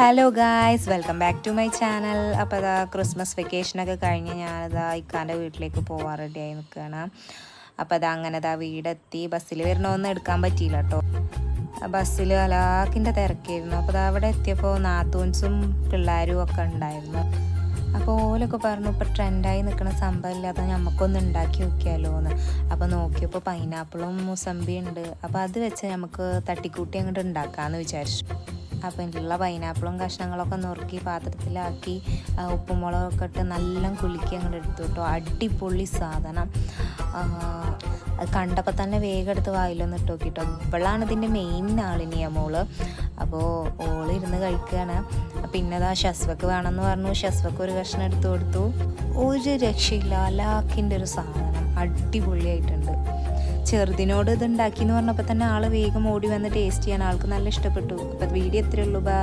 Hello guys, welcome back to my channel. അപ്പോൾ അതാ Christmas വെക്കേഷനൊക്കെ കഴിഞ്ഞ് ഞാനതാ ഇക്കാൻ്റെ വീട്ടിലേക്ക് പോകാൻ റെഡിയായി നിൽക്കുകയാണ്. അപ്പോൾ അതാ അങ്ങനെ അതാ വീടെത്തി. ബസ്സിൽ വരണമൊന്നും എടുക്കാൻ പറ്റിയില്ല കേട്ടോ. ബസ്സിൽ അലാക്കിൻ്റെ തിരക്കായിരുന്നു. അപ്പോൾ അതാ അവിടെ എത്തിയപ്പോൾ നാത്തൂൻസും പിള്ളേരും ഒക്കെ ഉണ്ടായിരുന്നു. അപ്പോൾ ഓലൊക്കെ പറഞ്ഞു ഇപ്പോൾ ട്രെൻഡായി നിൽക്കുന്ന സംഭവമില്ല, അത് നമുക്കൊന്ന് ഉണ്ടാക്കി നോക്കിയാലോ എന്ന്. അപ്പോൾ നോക്കിയപ്പോൾ പൈനാപ്പിളും മുസമ്പി ഉണ്ട്. അപ്പോൾ അത് വെച്ച് നമുക്ക് തട്ടിക്കൂട്ടി അങ്ങോട്ട് ഉണ്ടാക്കാമെന്ന് വിചാരിച്ചു. അപ്പോൾ ഇതിലുള്ള പൈനാപ്പിളും കഷ്ണങ്ങളൊക്കെ നുറുക്കി പാത്രത്തിലാക്കി ഉപ്പും മുളകൊക്കെ ഇട്ട് നല്ല കുലുക്കി അങ്ങോട്ട് എടുത്തു കേട്ടോ. അടിപൊളി സാധനം. അത് കണ്ടപ്പോൾ തന്നെ വേഗം എടുത്ത് വായിലൊന്ന് ഇട്ട് നോക്കിട്ടോ. ഇവളാണ് ഇതിൻ്റെ മെയിൻ ആളിനിയ മോള്. അപ്പോൾ ഓളിരുന്ന് കഴിക്കുകയാണ്. പിന്നെ അതാ ഷസ്വക്ക് വേണമെന്ന് പറഞ്ഞു. ഷസ്വക്ക് ഒരു കഷ്ണം എടുത്തു കൊടുത്തു. ഒരു രക്ഷയില്ല, ലാക്കിൻ്റെ ഒരു സാധനം അടിപൊളിയായിട്ടുണ്ട്. ചെറുതിനോട് ഇത് ഉണ്ടാക്കി എന്ന് പറഞ്ഞപ്പോൾ തന്നെ ആൾ വേഗം ഓടി വന്ന് ടേസ്റ്റ് ചെയ്യാൻ ആൾക്ക് നല്ല ഇഷ്ടപ്പെട്ടു. അപ്പോൾ വീഡിയോ എത്രയേ ഉള്ളൂ.